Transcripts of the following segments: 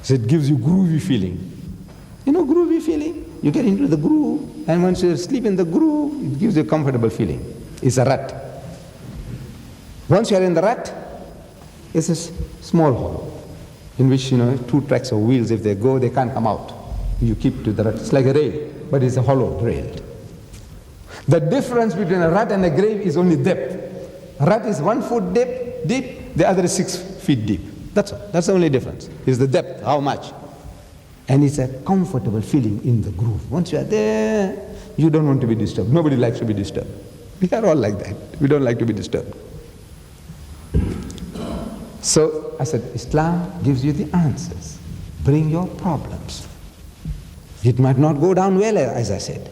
So it gives you groovy feeling. You know groovy feeling? You get into the groove, and once you sleep in the groove, it gives you a comfortable feeling. It's a rut. Once you are in the rut, it's a small hole in which, two tracks of wheels, if they go, they can't come out. You keep to the rut. It's like a rail, but it's a hollow rail. The difference between a rut and a grave is only depth. A rut is 1 foot deep, the other is 6 feet deep. That's all. That's the only difference. Is the depth, how much. And it's a comfortable feeling in the groove. Once you are there, you don't want to be disturbed. Nobody likes to be disturbed. We are all like that. We don't like to be disturbed. So I said, Islam gives you the answers. Bring your problems. It might not go down well, as I said,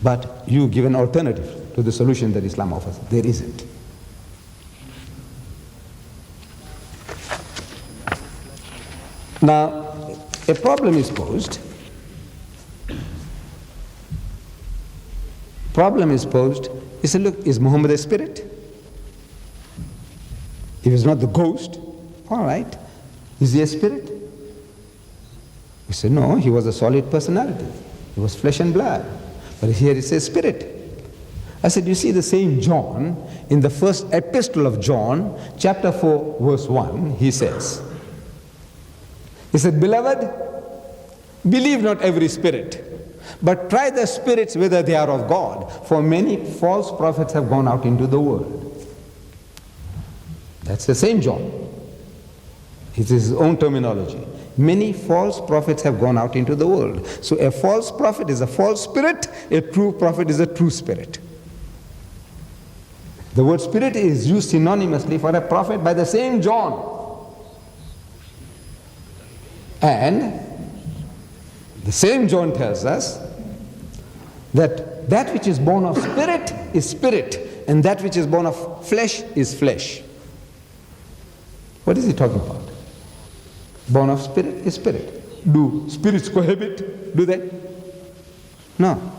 but you give an alternative to the solution that Islam offers. There isn't. Now, a problem is posed. He said, look, is Muhammad a spirit? If he's not the ghost, all right. Is he a spirit? We said, no, he was a solid personality. He was flesh and blood. But here it says spirit. I said, you see the same John, in the first epistle of John, chapter 4, verse 1, he says, beloved, believe not every spirit, but try the spirits whether they are of God, for many false prophets have gone out into the world. That's the same John. It is his own terminology. Many false prophets have gone out into the world. So a false prophet is a false spirit, a true prophet is a true spirit. The word spirit is used synonymously for a prophet by the same John. And the same John tells us that that which is born of spirit is spirit, and that which is born of flesh is flesh. What is he talking about? Born of spirit is spirit. Do spirits cohabit? Do they? No.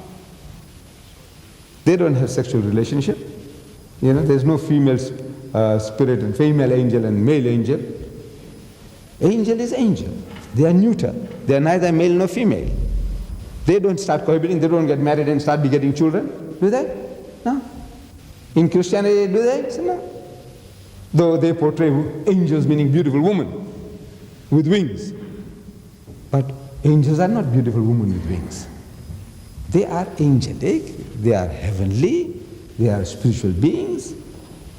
They don't have sexual relationship. There's no female spirit and female angel and male angel. Angel is angel. They are neuter. They are neither male nor female. They don't start cohabiting. They don't get married and start begetting children. Do they? No. In Christianity, do they? So no. Though they portray angels meaning beautiful women with wings. But angels are not beautiful women with wings. They are angelic. They are heavenly. They are spiritual beings.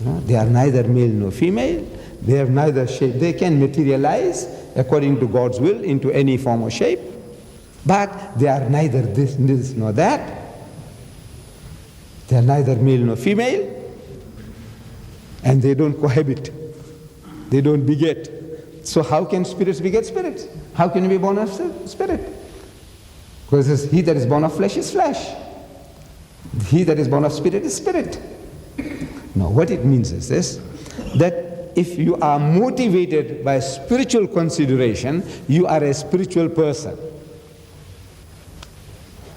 They are neither male nor female. They have neither shape. They can materialize according to God's will into any form or shape, but they are neither this nor that. They are neither male nor female, and they don't cohabit. They don't beget. So how can spirits beget spirits? How can you be born of spirit? Because it says, he that is born of flesh is flesh. He that is born of spirit is spirit. Now what it means is this, that if you are motivated by spiritual consideration, you are a spiritual person.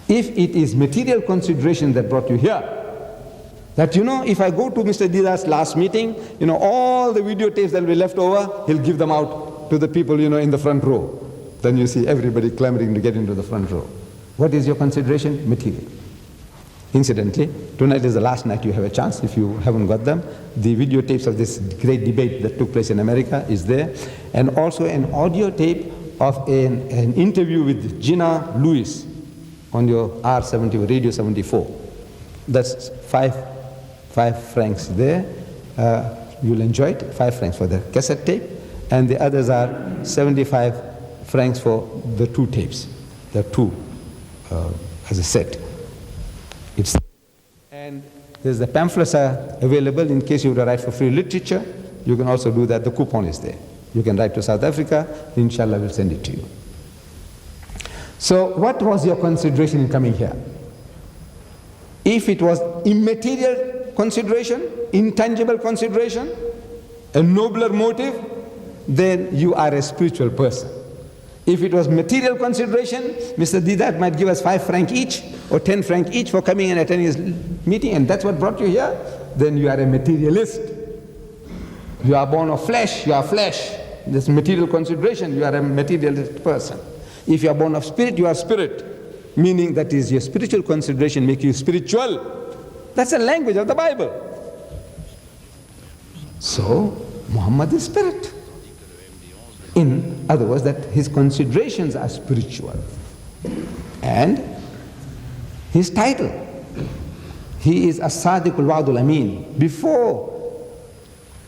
If it is material consideration that brought you here, that if I go to Mr. Deedat's last meeting, all the videotapes that will be left over, he'll give them out to the people, in the front row. Then you see everybody clamoring to get into the front row. What is your consideration? Material. Incidentally, tonight is the last night you have a chance, if you haven't got them. The videotapes of this great debate that took place in America is there, and also an audio tape of an interview with Gina Lewis on your R70, Radio 74. That's five francs there. You'll enjoy it, 5 francs for the cassette tape, and the others are 75 francs for the 2 tapes. There are 2 as a set. And there's the pamphlets are available in case you would write for free literature. You can also do that. The coupon is there. You can write to South Africa. Inshallah, we'll send it to you. So what was your consideration in coming here? If it was immaterial consideration, intangible consideration, a nobler motive, then you are a spiritual person. If it was material consideration, Mr. Deedat might give us 5 francs each or 10 francs each for coming and attending his meeting, and that's what brought you here, then you are a materialist. You are born of flesh, you are flesh. this material consideration, you are a materialist person. If you are born of spirit, you are spirit, meaning that is your spiritual consideration make you spiritual. That's the language of the Bible. So, Muhammad is spirit. In other words, that his considerations are spiritual. And his title, he is As-Sadiqul Wa'dul Ameen. Before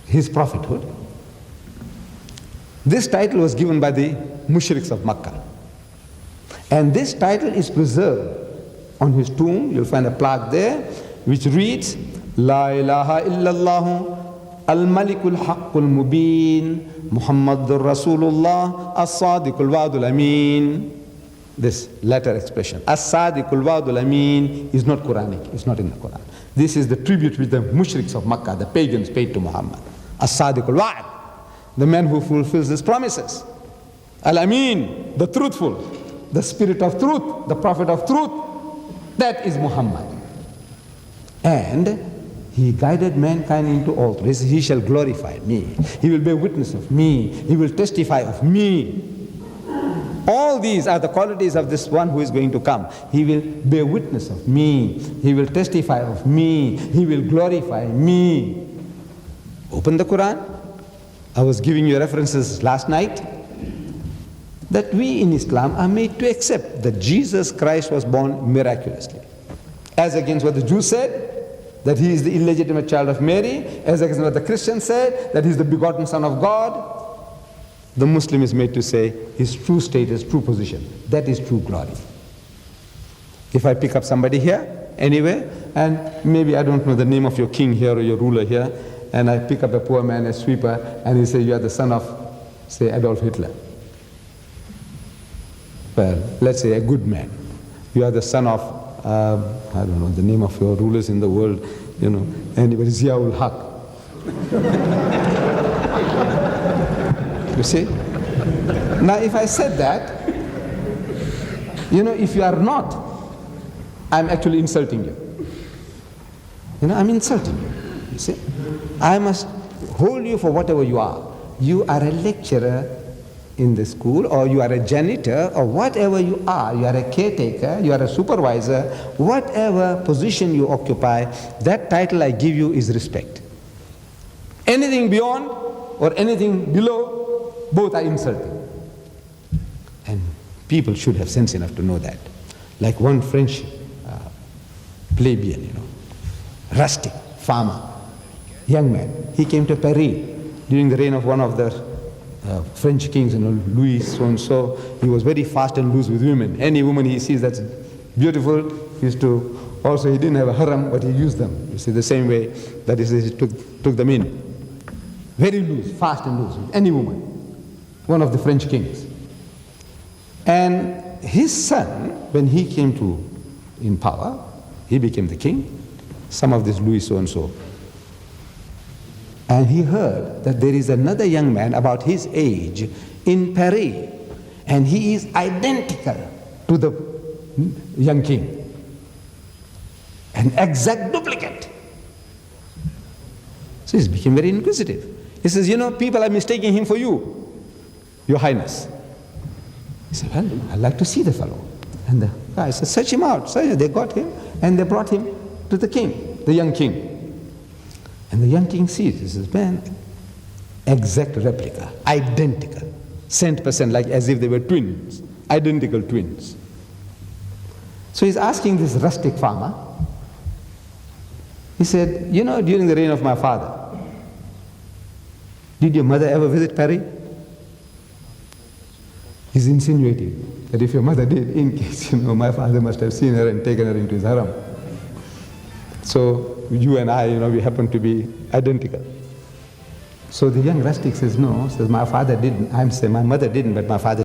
his prophethood, this title was given by the mushriks of Makkah. And this title is preserved on his tomb. You'll find a plaque there which reads, La ilaha illallah al-malikul haqqul mubin Muhammadur Rasulullah as-sadiqul wa'dul ameen. This latter expression, as-sadiqul wa'dul ameen, is not Quranic, it's not in the Quran. This is the tribute which the mushriks of Makkah, the pagans, paid to Muhammad. As-sadiqul wa'd, the man who fulfills his promises. Al-Amin, the truthful, the spirit of truth, the prophet of truth. That is Muhammad. And he guided mankind into all truth. He shall glorify me. He will bear witness of me. He will testify of me. All these are the qualities of this one who is going to come. He will bear witness of me. He will testify of me. He will glorify me. Open the Quran. I was giving you references last night that we in Islam are made to accept that Jesus Christ was born miraculously. As against what the Jews said, that he is the illegitimate child of Mary, as against what the Christians said, that he is the begotten Son of God. The Muslim is made to say his true status, true position. That is true glory. If I pick up somebody here, anywhere, and maybe I don't know the name of your king here or your ruler here, and I pick up a poor man, a sweeper, and he says, you are the son of, say, Adolf Hitler. Well, let's say a good man. You are the son of, I don't know the name of your rulers in the world, you know, anybody, Ziaul Haq. You see? Now if I said that, you know, if you are not, I'm actually insulting you. You know, I'm insulting you. You see? I must hold you for whatever you are. You are a lecturer in the school, or you are a janitor, or whatever you are a caretaker, you are a supervisor, whatever position you occupy, that title I give you is respect. Anything beyond or anything below, both are insulting. And people should have sense enough to know that. Like one French plebeian, you know, rustic, farmer, young man, he came to Paris during the reign of one of the French kings, you know, Louis so-and-so. He was very fast and loose with women. Any woman he sees that's beautiful, he used to, also he didn't have a harem, but he used them. You see, the same way that is, he took them in. Very loose, fast and loose, with any woman. One of the French kings. And his son, when he came in power, he became the king. Some of this Louis so-and-so. And he heard that there is another young man about his age in Paris, and he is identical to the young king. An exact duplicate. So he became very inquisitive. He says, you know, people are mistaking him for you, Your Highness. He said, well, I'd like to see the fellow. And the guy said, search him out. So they got him, and they brought him to the king, the young king. And the young king sees, he says, man, exact replica, identical, cent per cent, like as if they were twins, identical twins. So he's asking this rustic farmer, he said, you know, during the reign of my father, did your mother ever visit Paris? He's insinuating that if your mother did, in case, you know, my father must have seen her and taken her into his harem. So you and I, you know, we happen to be identical. So the young rustic says, no, says my father didn't. I'm saying my mother didn't, but my father